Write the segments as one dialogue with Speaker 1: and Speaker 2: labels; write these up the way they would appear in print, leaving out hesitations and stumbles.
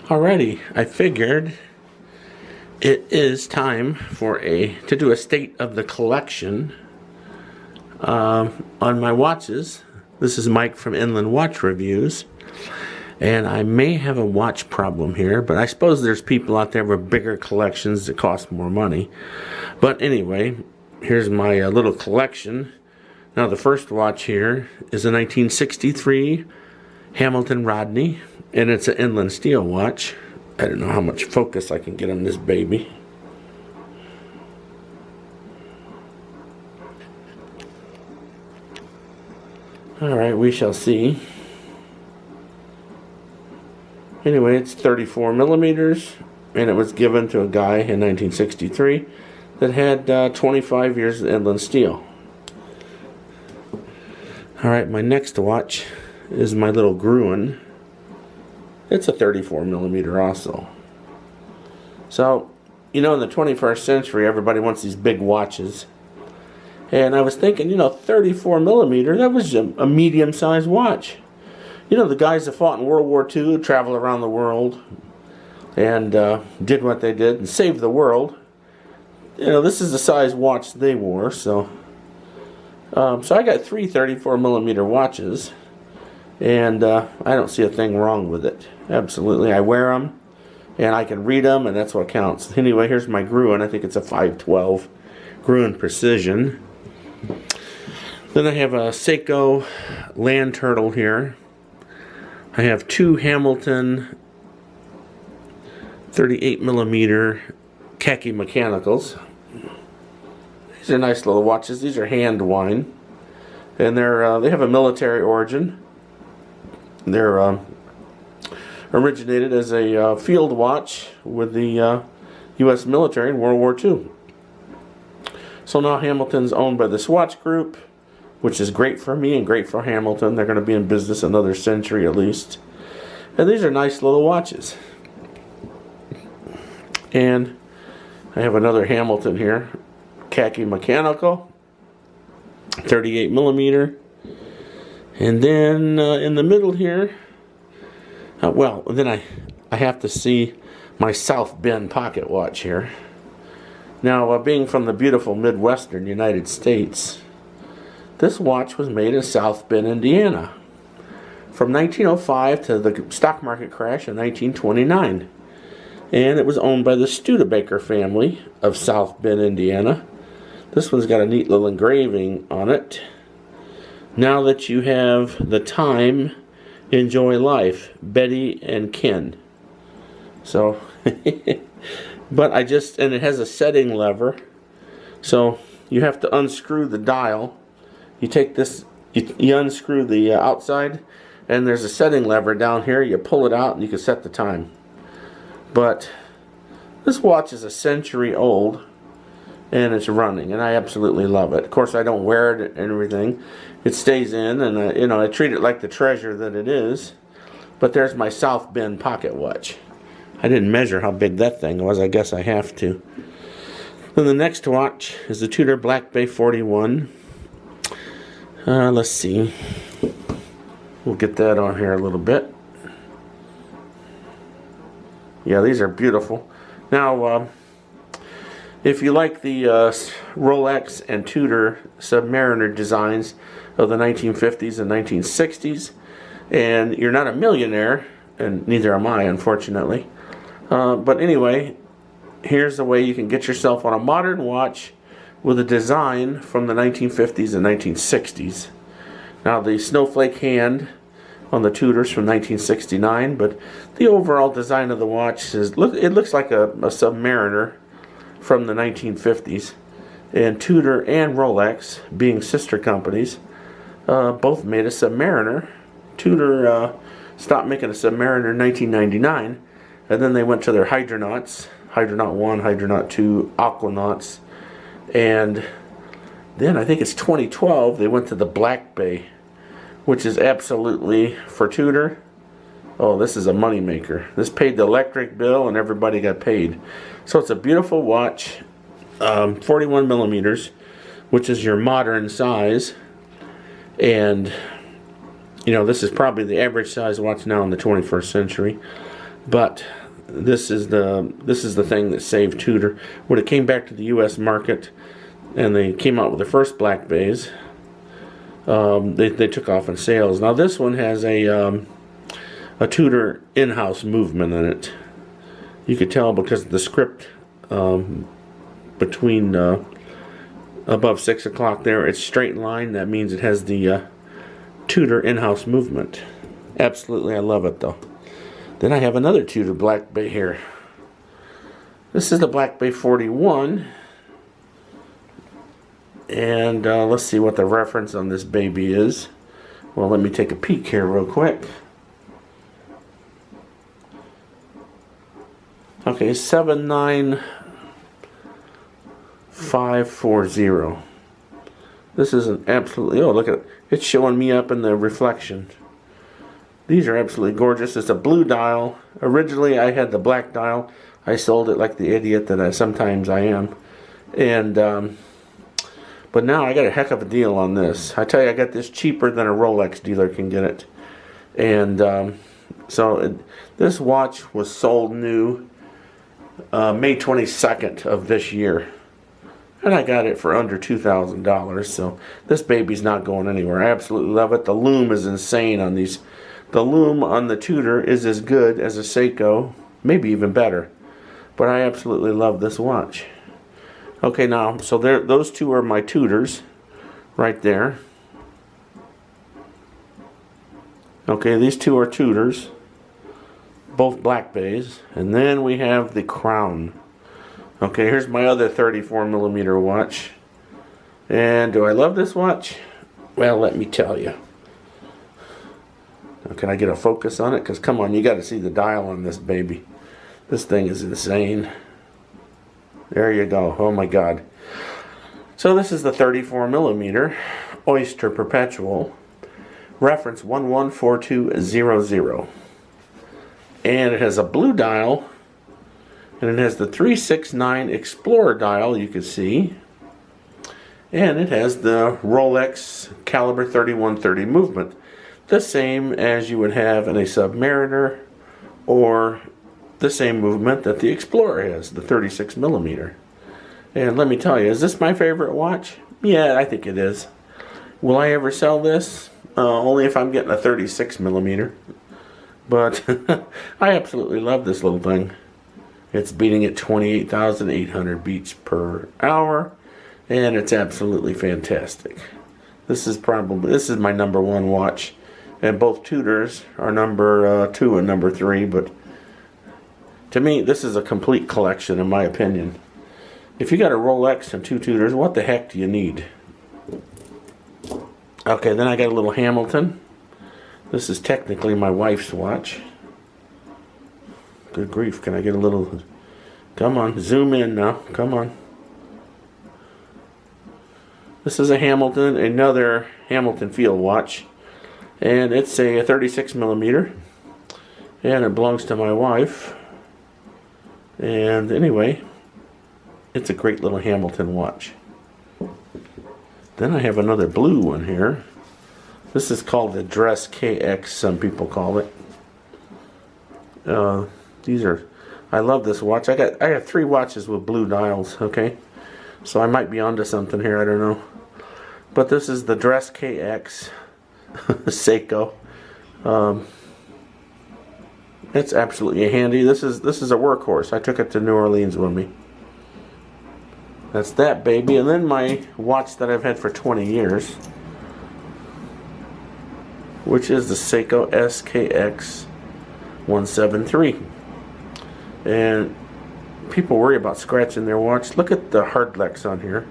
Speaker 1: Alrighty, I figured it is time for to do a state of the collection on my watches. This is Mike from Inland Watch Reviews, and I may have a watch problem here, but I suppose there's people out there with bigger collections that cost more money. But anyway, here's my little collection. Now the first watch here is a 1963 Hamilton Rodney, and it's an inland steel watch. I don't know how much focus I can get on this baby. Alright, we shall see. Anyway, it's 34 millimeters, and it was given to a guy in 1963 that had 25 years of inland steel. Alright, my next watch is my little Gruen. It's a 34 millimeter also. So, you know, in the 21st century, everybody wants these big watches. And I was thinking, you know, 34 millimeter, that was a medium-sized watch. You know, the guys that fought in World War II, traveled around the world, and did what they did and saved the world. You know, this is the size watch they wore, so I got three 34 millimeter watches, and I don't see a thing wrong with it. Absolutely, I wear them, and I can read them, and that's what counts. Anyway, here's my Gruen. I think it's a 512 Gruen Precision. Then I have a Seiko Land Turtle here. I have two Hamilton 38 millimeter khaki mechanicals. These are nice little watches. These are hand wind, and they have a military origin. They're originated as a field watch with the U.S. military in World War II. So now Hamilton's owned by the Swatch Group, which is great for me and great for Hamilton. They're going to be in business another century at least. And these are nice little watches. And I have another Hamilton here, khaki mechanical, 38 millimeter. And then in the middle here, then I have to see my South Bend pocket watch here. Now, being from the beautiful Midwestern United States, this watch was made in South Bend, Indiana, from 1905 to the stock market crash in 1929. And it was owned by the Studebaker family of South Bend, Indiana. This one's got a neat little engraving on it. Now that you have the time, enjoy life, Betty and Ken. So, but and it has a setting lever. So you have to unscrew the dial. You take this, you unscrew the outside, and there's a setting lever down here. You pull it out and you can set the time. But this watch is a century old, and it's running, and I absolutely love it. Of course, I don't wear it and everything. It stays in, and you know, I treat it like the treasure that it is. But there's my South Bend pocket watch. I didn't measure how big that thing was. I guess I have to. Then the next watch is the Tudor Black Bay 41. Let's see. We'll get that on here a little bit. Yeah, these are beautiful. Now, if you like the Rolex and Tudor Submariner designs of the 1950s and 1960s, and you're not a millionaire, and neither am I, unfortunately, but anyway, here's the way you can get yourself on a modern watch with a design from the 1950s and 1960s. Now, the snowflake hand on the Tudors from 1969, but the overall design of the watch it looks like a Submariner from the 1950s. And Tudor and Rolex, being sister companies, both made a Submariner. Tudor stopped making a Submariner in 1999, and then they went to their Hydronauts, Hydronaut 1, Hydronaut 2, Aquanauts, and then I think it's 2012 they went to the Black Bay, which is absolutely, for Tudor, oh, this is a moneymaker. This paid the electric bill and everybody got paid. So it's a beautiful watch, 41 millimeters, which is your modern size. And, you know, this is probably the average size watch now in the 21st century. But this is the thing that saved Tudor. When it came back to the U.S. market, and they came out with the first Black Bays, they took off in sales. Now this one has a Tudor in-house movement in it. You could tell because of the script between above 6 o'clock there. It's straight line. That means it has the Tudor in-house movement. Absolutely, I love it though. Then I have another Tudor Black Bay here. This is the Black Bay 41. And let's see what the reference on this baby is. Well, let me take a peek here real quick. Okay, 79540. This is an absolutely, oh look at it. It's showing me up in the reflection. These are absolutely gorgeous. It's a blue dial. Originally I had the black dial. I sold it like the idiot that sometimes I am. And but now I got a heck of a deal on this. I tell you, I got this cheaper than a Rolex dealer can get it. And this watch was sold new May 22nd of this year. And I got it for under $2,000. So this baby's not going anywhere. I absolutely love it. The lume is insane on these. The lume on the Tudor is as good as a Seiko, maybe even better. But I absolutely love this watch. Okay, now, so those two are my Tudors, right there. Okay, these two are Tudors, both Black Bays. And then we have the Crown. Okay, here's my other 34mm watch. And do I love this watch? Well, let me tell you. Now, can I get a focus on it? Because come on, you got to see the dial on this baby. This thing is insane. There you go. Oh my God. So this is the 34mm Oyster Perpetual, reference 114200. And it has a blue dial, and it has the 369 Explorer dial, you can see. And it has the Rolex Caliber 3130 movement, the same as you would have in a Submariner, or the same movement that the Explorer has, the 36mm. And let me tell you, is this my favorite watch? Yeah, I think it is. Will I ever sell this? Only if I'm getting a 36mm. But I absolutely love this little thing. It's beating at 28,800 beats per hour, and it's absolutely fantastic. This is my #1 watch, and both Tudors are number 2 and number 3. But to me, this is a complete collection, in my opinion. If you got a Rolex and 2 Tudors, what the heck do you need? Okay, then I got a little Hamilton. This is technically my wife's watch. Good grief, can I get a little... Come on, zoom in now, come on. This is a Hamilton, another Hamilton Field watch. And it's a 36mm. And it belongs to my wife. And anyway, it's a great little Hamilton watch. Then I have another blue one here. This is called the Dress KX, some people call it. I love this watch. I have 3 watches with blue dials, okay? So I might be onto something here, I don't know. But this is the Dress KX Seiko. It's absolutely handy. This is a workhorse. I took it to New Orleans with me. That's that baby. And then my watch that I've had for 20 years, which is the Seiko SKX 173. And people worry about scratching their watch. Look at the Hardlex on here.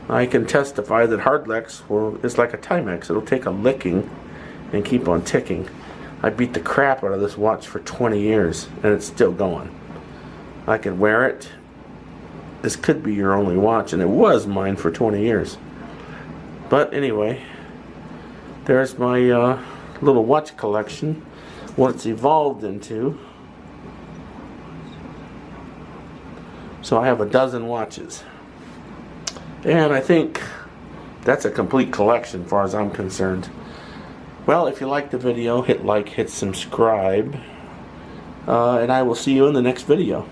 Speaker 1: I can testify that Hardlex is like a Timex. It'll take a licking and keep on ticking. I beat the crap out of this watch for 20 years and it's still going. I can wear it. This could be your only watch, and it was mine for 20 years. But anyway, there's my little watch collection, what it's evolved into. So I have a dozen watches. And I think that's a complete collection as far as I'm concerned. Well, if you liked the video, hit like, hit subscribe. And I will see you in the next video.